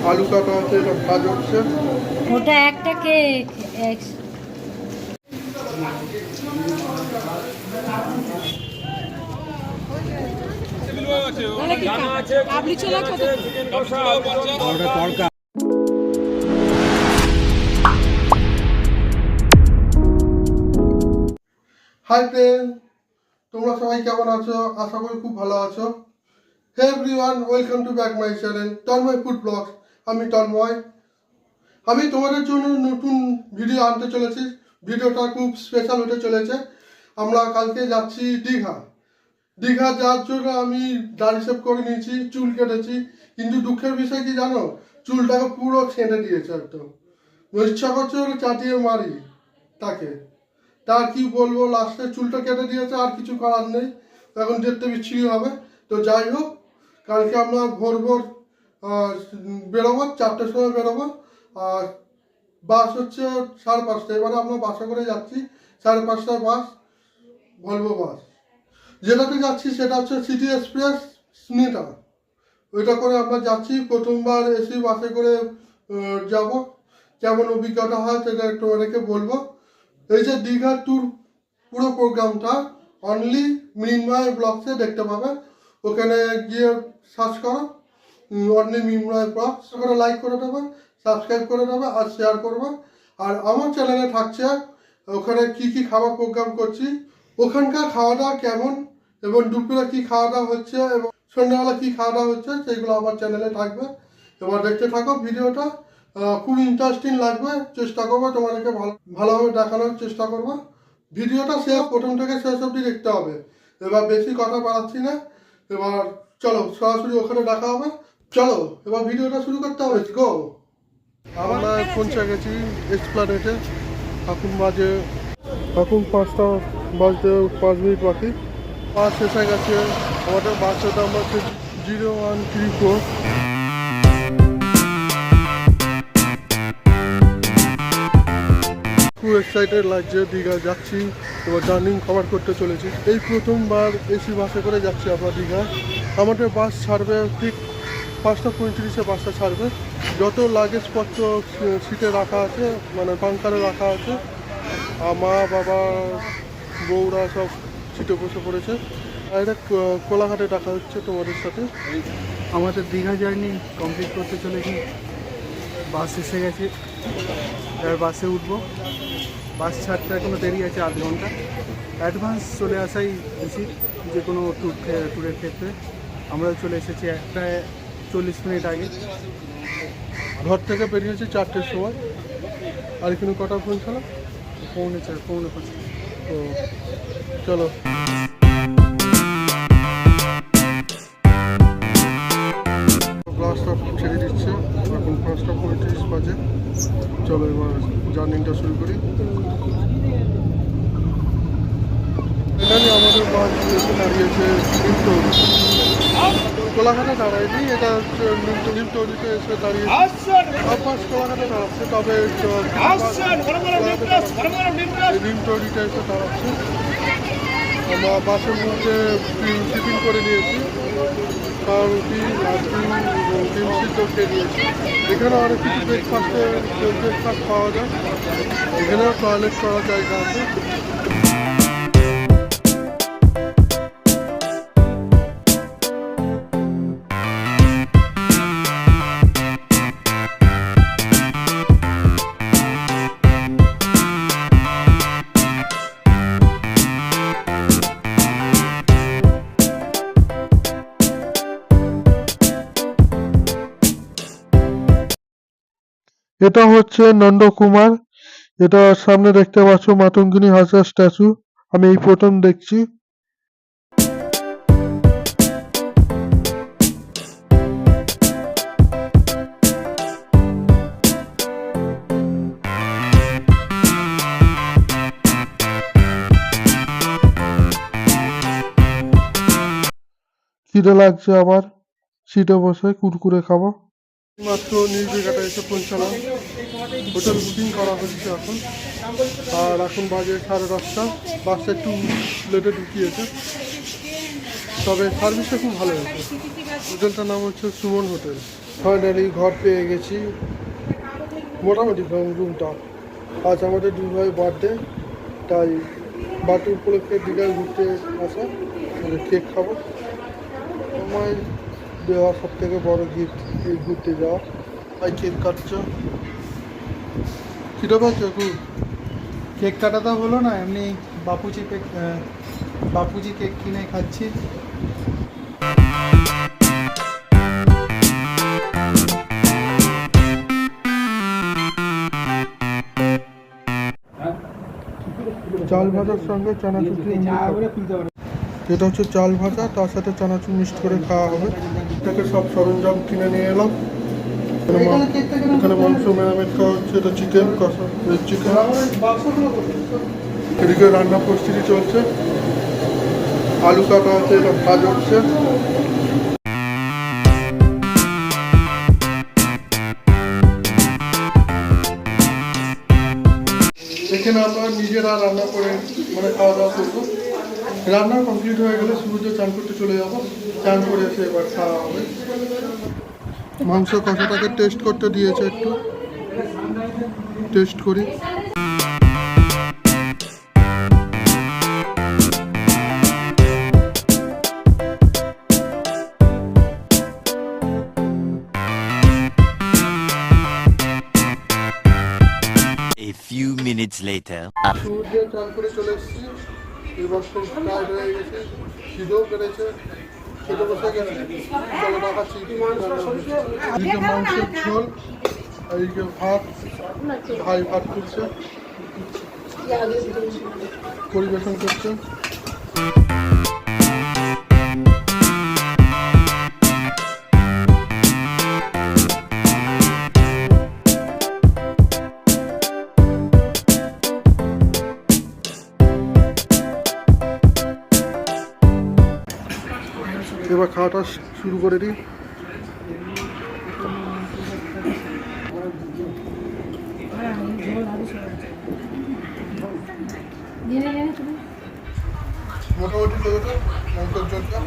আলু কাটা আছে, এটা কাজ হচ্ছে। ওটা একটা কেক। হাই ফ্রেন্ড, তোমরা সবাই কেমন আছো? আশা করি খুব ভালো আছো। Hey everyone, welcome to back my channel Tanmoy food blogs. আমি তন্ময়। আমি তোমাদের জন্য নতুন ভিডিও আনতে চলেছি। ভিডিওটা খুব স্পেশাল হতে চলেছে। আমরা কালকে যাচ্ছি দীঘা যাওয়ার জন্য আমি দাড়ি শেভ করে নিয়েছি, চুল কেটেছি, কিন্তু দুঃখের বিষয় কি জানো, চুলটাকে পুরো ছেঁটে দিয়েছে একদম। ইচ্ছা করছে ওরা চাটিয়ে মারি তাকে। তার কি বলবো, লাস্টে চুলটা কেটে দিয়েছে, আর কিছু করার নেই। এখন দেখতে বিচ্ছিরি হবে। তো যাই হোক, কালকে আমরা ভোর বেরোবো, 4টের সময় বেরোবো। আর বাস হচ্ছে 5:30। এবারে আমরা বাসে করে যাচ্ছি, 5:30টায় বাস, ভলভো বাস। যেটাতে যাচ্ছি সেটা হচ্ছে সিটি এক্সপ্রেস স্মিটা। ওইটা করে আমরা যাচ্ছি। প্রথমবার এসি বাসে করে যাব। কেমন অভিজ্ঞতা হয় সেটা একটু অনেকে বলবো। এই যে দীঘার ট্যুর পুরো প্রোগ্রামটা অনলি মৃন্ময় ব্লগসে দেখতে পাবে। ওখানে গিয়ে সার্চ করো অনলি মৃন্ময় ব্লগস, ওখানে লাইক করে দেবে, সাবস্ক্রাইব করে দেবে আর শেয়ার করবে। আর আমার চ্যানেলে থাকছে ওখানে কি কি খাবার প্রোগ্রাম করছি, ওখানকার খাওয়া দাওয়া কেমন, এবং দুপুরে কি খাওয়া দাওয়া হচ্ছে এবং সন্ধ্যাবেলা কি খাওয়া দাওয়া হচ্ছে, সেগুলো আমার চ্যানেলে থাকবে। এবার দেখতে থাকো ভিডিওটা। খুব ইন্টারেস্টিং লাগবে। চেষ্টা করবো তোমাদেরকে ভালোভাবে দেখানোর চেষ্টা করবো। ভিডিওটা প্রথম থেকে শেষ অবধি দেখতে হবে। এবার বেশি কথা বাড়াচ্ছি না। এবার চলো সরাসরি ওখানে দেখা হবে। চলো এবার ভিডিওটা শুরু করতে হবে। গো। আমরা পৌঁছে গেছি এসপ্ল্যানেডে। এখন 5টা বাজতে 5 মিনিট বাকি। বাস এসে গেছে। আমাদের বাসের দাম হচ্ছে 0134। খুব এক্সাইটেড লাগছে। দীঘা যাচ্ছি, এবার জার্নি কভার করতে চলেছি। এই প্রথমবার এসি বাসে করে যাচ্ছি আমরা দীঘা। আমাদের বাস ছাড়বে ঠিক 5:35-এ বাসটা ছাড়বে। যত লাগেজপত্র সিটে রাখা আছে, মানে বাঙ্কারে রাখা আছে, মা বাবা বউরা সব সিটে বসে পড়েছে। এটা কোলাঘাটে দেখা হচ্ছে তোমাদের সাথে। আমাদের দীঘা জার্নি কমপ্লিট করতে চলেছি। বাস এসে গেছে, এবার বাসে উঠবো। বাস ছাড়তে এখনো দেরি আছে 8 ঘন্টা। অ্যাডভান্স চলে আসাই উচিত যে কোনো ট্যুরের ক্ষেত্রে। আমরা চলে এসেছি 1:40 মিনিট আগে। ঘর থেকে বেরিয়েছি 4টের সময়। আর এখানে কটা পৌঁছালো? 4:45 5:45। তো চলো। বাসটা ছেড়ে দিচ্ছে, এখন 5:35 বাজে। চলো এবার জার্নিটা শুরু করি। এখানে আমাদের বাস এসে দাঁড়িয়েছে নিমতৌরি। কোলাঘাটে দাঁড়ায়নি, এটা হচ্ছে নিমতৌরিতে এসে দাঁড়িয়েছে। বাস কোলাঘাটে দাঁড়াচ্ছে, তবে নিমতৌরিতে এসে দাঁড়াচ্ছে। আমরা বাসের মধ্যে টিফিন করে নিয়েছি, পাউরুটি, লাড্ডু এবং ডিম সিদ্ধ খেয়ে নিয়েছি। এখানে অনেক কিছু ব্রেকফাস্ট পাওয়া যায়। এখানেও টয়লেট করার জায়গা আছে। এটা হচ্ছে নন্দকুমার। এটা সামনে দেখতে পাচ্ছ মাতঙ্গিনী হাজরা স্ট্যাচু। আমি এই প্রথম দেখছি। খিদে লাগছে আবার, সিটে বসে কুরকুরে খাবো। মাত্র নির্বিঘাটা এসে পৌঁছালাম। হোটেল বুকিং করা হচ্ছে এখন। আর এখন বাজে 10:30। বাসটা একটু লেটে ঢুকিয়েছে, তবে সার্ভিসটা খুব ভালো হয়েছে। হোটেলটার নাম হচ্ছে সুমন হোটেল। ফাইনালি ঘর পেয়ে গেছি, মোটামুটি রুমটা। আজ আমাদের দুই ভাই বার্থডে, তাই বার্থডে উপলক্ষে দীঘায় ঘুরতে আসা, কেক খাবো। আমার দেওয়া সব থেকে বড় গিফট এই ঘুরতে যাওয়া। তাই কেক কাটছো, কীটা পাচ্ছ খুব? কেক কাটাটা হলো না, এমনি বাপুজি কেক কিনে খাচ্ছি। চাল ভাজার সঙ্গে চানাচুর দিয়ে এটা হচ্ছে চাল ভাজা, তার সাথে চানাচুর মিক্সড করে খাওয়া হবে। থেকে সব সরঞ্জাম কিনে নিয়ে এলাম। এখানে মাংস ম্যারিনেট খাওয়া হচ্ছে, এটা চিকেন কষা, চিকেন। এদিকে রান্না প্রস্তুতি চলছে, আলু কাটা আছে, এটা ভাজ হচ্ছে। এখানে আমরা নিজেরা রান্না করে খাওয়া দাওয়া করবো। রান্না কমপ্লিট হয়ে গেলে সূর্য চান করতে চলে যাবো, চান করে এসে এবার খাওয়া হবে। মাংস কষাটাকে টেস্ট করতে দিয়েছে, একটু টেস্ট করি। A few minutes later. সূর্য চান করে চলে এসেছি, এবার খুব টায়ার্ড হয়ে গেছে, খিদেও পেরেছে, খেতে বসে গেছে। চলো দেখাচ্ছি এদিকে মাংসের ঝোল, এইদিকে ভাত, ভাই ভাত করছে, পরিবেশন করছে। এবার খাওয়াটা শুরু করে দিই। মোটামুটি লেগেছে মাংসের ঝোলটা।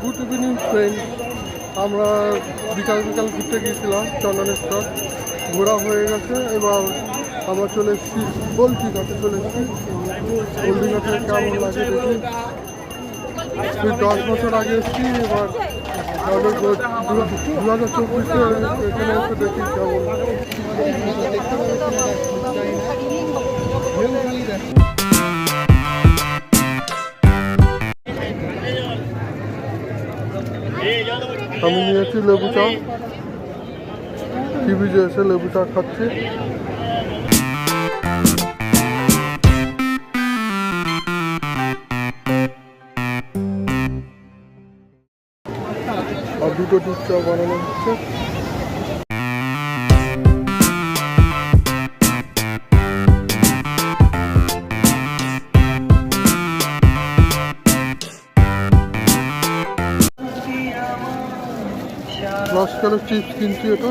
গুড ইভিনিং ফ্রেন্ড, আমরা বিকাল ঘুরতে গিয়েছিলাম চন্দনেশ্বর, ঘোরা হয়ে গেছে। এবার আমরা চলে এসেছি বলছি ঘাটে চলে এসেছি। হলদি ঘাটে কেমন লাগে দেখি। 10 বছর আগে এসেছি, এবার 2024-এ এখানে এসে দেখি কেমন। আমি নিয়েছি লেবু চা, টিভিতে এসে লেবু চা খাচ্ছি। আর দুটো দুধ চা বানানো হচ্ছে। রসকালের চিপস কিনছি, এটা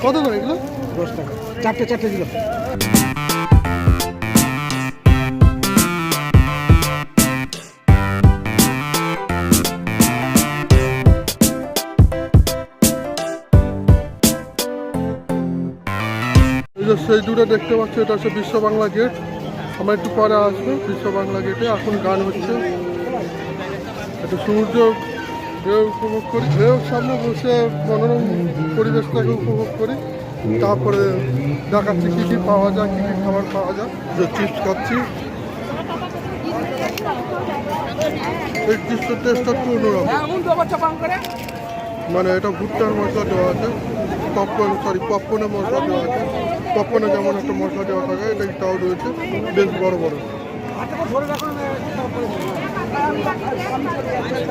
কত করে এগুলো? 10 টাকা, চারটে দিল। সেই দূরে দেখতে পাচ্ছি, এটা হচ্ছে বিশ্ব বাংলা গেট। আমরা একটু পরে আসবো বিশ্ব বাংলা গেটে। এখন গান হচ্ছে, একটু সূর্য ঢেউ উপভোগ করি, ঢেউর সামনে বসে মনোরম পরিবেশটাকে উপভোগ করি। তারপরে দেখাচ্ছি কী কী পাওয়া যায়, কী কী খাবার পাওয়া যায়। যে চিপস খাচ্ছি, এই চিপসের টেস্টটা একটু অন্যরকম। এটা ভুট্টার মশলা দেওয়া আছে, পপকর্নের মশলা দেওয়া আছে। পপকর্নে যেমন একটা মশলা দেওয়া থাকে, এটাও রয়েছে, বেশ বড় বড়।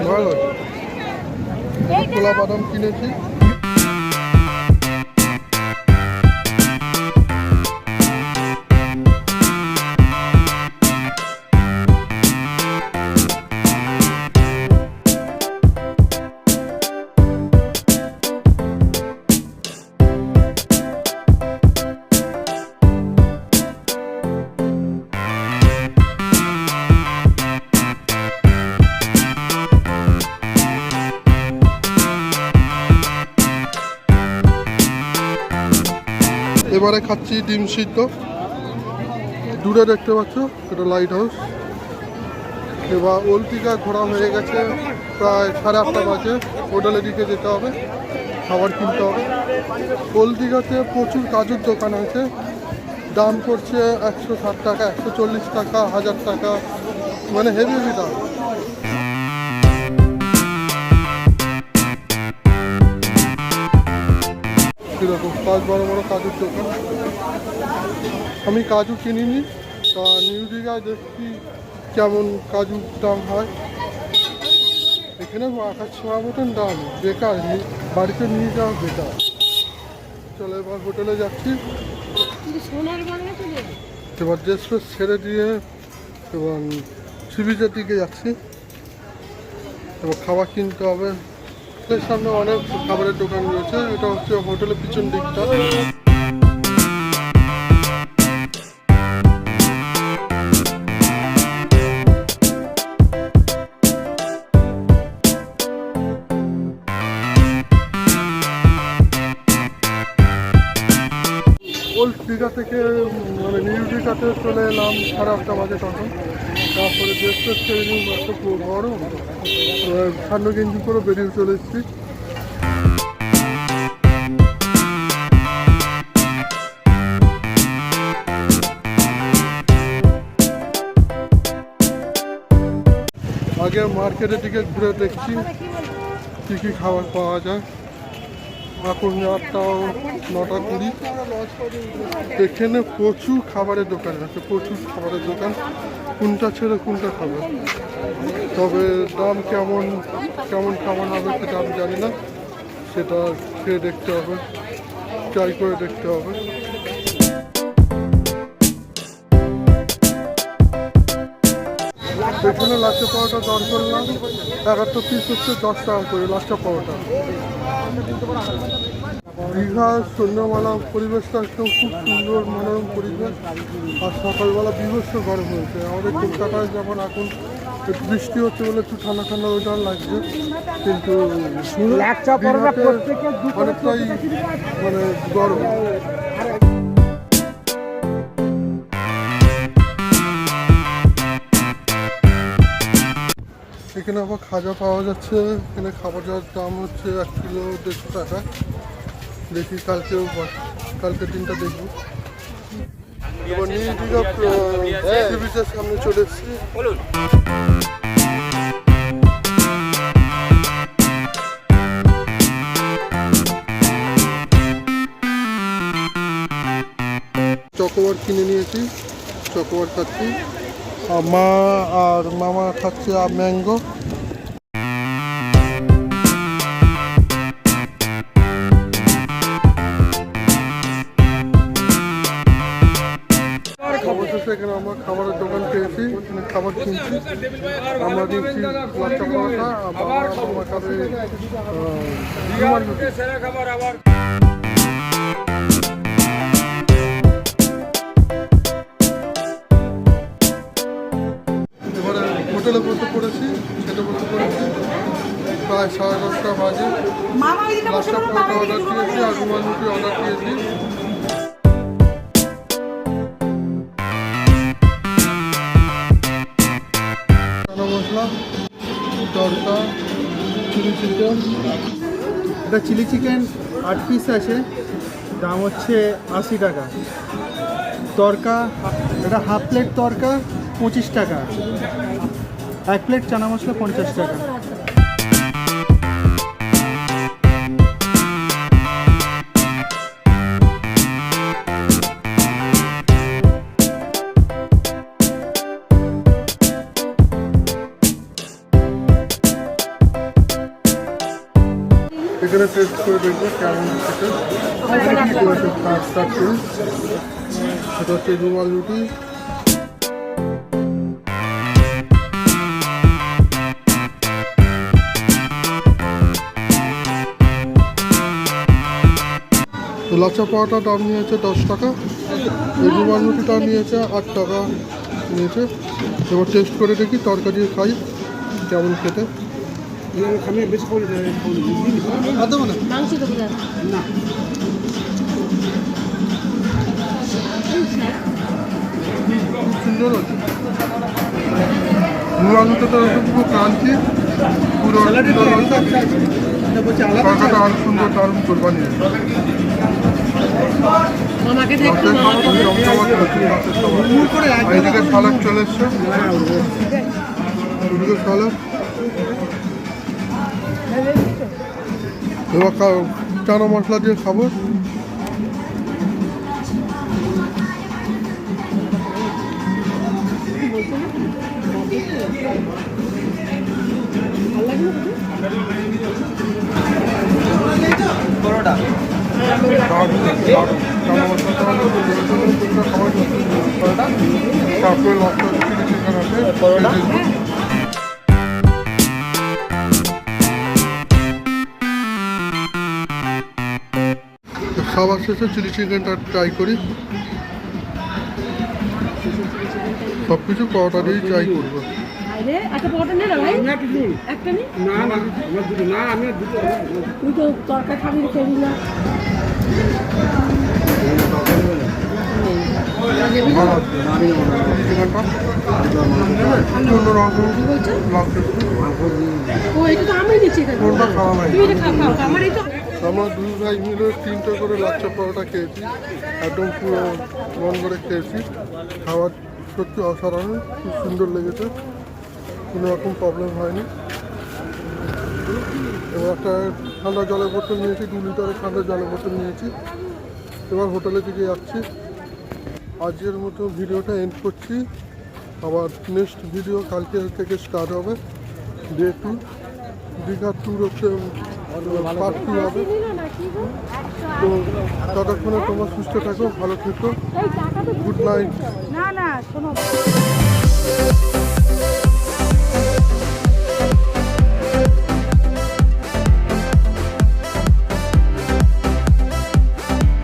ভালো, ছোলা বাদাম কিনেছি। এবারে খাচ্ছি ডিম সিদ্ধ। দূরে দেখতে পাচ্ছ এটা লাইট হাউস। এবার ওল্ড দীঘা ঘোরা হয়ে গেছে, প্রায় 8:30 বাজে। হোটেলের দিকে যেতে হবে, খাবার কিনতে হবে। ওল্ড দীঘাতে প্রচুর কাজুর দোকান আছে, দাম পড়ছে 160 টাকা, 140 টাকা, 1000 টাকা, মানে হেভি হেভি দাম। কীরকম কাজ, বড় বড় কাজুর দোকান। আমি কাজু কিনিনি, তা নিউ দীঘায় দেখছি কেমন কাজুর দাম হয়। এখানে আকাশ ছোঁয়া মতন দাম, বেকার, বাড়িতে নিয়ে যাওয়া বেকার। চলো এবার হোটেলে যাচ্ছি। এবার ড্রেস ফ্রেস ছেড়ে দিয়ে এবং সি বিচের দিকে যাচ্ছি। এবার খাবার কিনতে হবে। এর সামনে অনেক খাবারের দোকান রয়েছে। এটা হচ্ছে হোটেলের পিছন দিকটা। ওল্ড দীঘা থেকে মানে নিউ দীঘাতে চলে এলাম 8:30 বাজে তখন। তারপরে ড্রেস ফ্রেস ছেড়ে নিয়ে এত গরম, ঠান্ডা গেঞ্জি করে বেরিয়ে চলে এসেছি। আগে মার্কেটের দিকে ঘুরে দেখছি কী কী খাবার পাওয়া যায়। এখন 9:20। এখানে প্রচুর খাবারের দোকান আছে, প্রচুর খাবারের দোকান। কোনটা ছেড়ে কোনটা খাবে, তবে দাম কেমন কেমন খাবার হবে সেটা আমি জানি না। সেটা খেয়ে দেখতে হবে, ট্রাই করে দেখতে হবে। এখানে লাচ্চা পাওয়াটা দর করলাম 11 পিস হচ্ছে 10 টাকা করে লাচ্চা পাওয়াটা। দীঘার সন্ধ্যাবেলা পরিবেশটা একদম খুব সুন্দর, মনোরম পরিবেশ। আর সকালবেলা বিভৎস গরম হয়েছে। আমাদের কলকাতায় যেমন এখন একটু বৃষ্টি হচ্ছে বলে একটু ঠান্ডা ঠান্ডা ওয়েদার লাগছে, কিন্তু দীঘাতে অনেকটাই মানে গরম। এখানে আবার খাজা পাওয়া যাচ্ছে। এখানে খাবার যাওয়ার দাম হচ্ছে 1 কিলো 150 টাকা। দেখি কালকের দিনটা দেখবো। এবার নিউ দীঘা সি বিচের সামনে চলে এসেছি। চকোবার কিনে নিয়েছি, চকোবার খাচ্ছি। আর মা আর মামা খাচ্ছে ম্যাঙ্গো। অবশেষে এখানে আমরা খাবারের দোকান পেয়েছি, এখানে খাবার কিনছি। আমরা দিচ্ছি লাচ্চা পরোটা, আর বাবা খাবে রুমাল রুটি। এবারে হোটেলে বসে পড়েছি, খেতে বসে পড়েছি। প্রায় 10:30 বাজে। লাচ্চা পরোটা অর্ডার দিয়েছি আর রুমাল রুটি অর্ডার দিয়েছি। মশলা, তড়কা, চিলি চিকেন। এটা চিলি চিকেন 8 পিস আছে, দাম হচ্ছে 80 টাকা। তড়কা, এটা হাফ প্লেট তড়কা 25 টাকা। 1 প্লেট চানা মশলা 50 টাকা। এখানে টেস্ট করে দেখবো কেমন খেতে। সেটা হচ্ছে রুমাল রুটি। লাচ্চা পাওয়াটার দাম নিয়েছে 10 টাকা। এই রুমাল রুটিটা নিয়েছে 8 টাকা নিয়েছে। এবার টেস্ট করে দেখি, তরকা দিয়ে খাই কেমন খেতে। সুন্দর হচ্ছে। মুড় আলুটা তো পুরো ক্রাঞ্চি, পুরো সুন্দর হচ্ছে। তরকাটা আরো সুন্দর, দারুণ কোরবানি। এইদিকে সালাদ চলে এসছে, এদিকে সালাদ। এবার চানা মশলা দিয়ে খাবো। চানা মশলাটা তারপরে লঙ্কা চিকেন আছে। খাবার শেষে চিলি চিকেনটা ট্রাই করি। সব কিছু পরোটা দিয়েই ট্রাই করবো। একটা পরোটা নে না ভাই, একটা নে। না আমি দুটো। তুই তো তরকারি খাবি খেবি না। ও এটা তো আমি দিচ্ছি। কোনটা খাওয়া ভাই? তুই এটা খাও, আমার এই তো। আমরা দুই ভাই মিলে 3টে করে লাচ্ছা পরোটা খেয়েছি, একদম পুরো মন করে খেয়েছি। খাবার সত্যি অসাধারণ, খুব সুন্দর লেগেছে, কোনো রকম প্রবলেম হয়নি। এবার একটা ঠান্ডা জলের বোতল নিয়েছি, 2 লিটারের ঠান্ডা জলের বোতল নিয়েছি। এবার হোটেলের দিকে যাচ্ছি। আজকের মতো ভিডিওটা এন্ড করছি। আবার নেক্সট ভিডিও কালকে থেকে স্টার্ট হবে। ডে 2 দীঘার ট্যুর হচ্ছে, পার্ট 2 হবে। তো ততক্ষণে তোমরা সুস্থ থাকো, ভালো থেকো। Good night. না শোনো।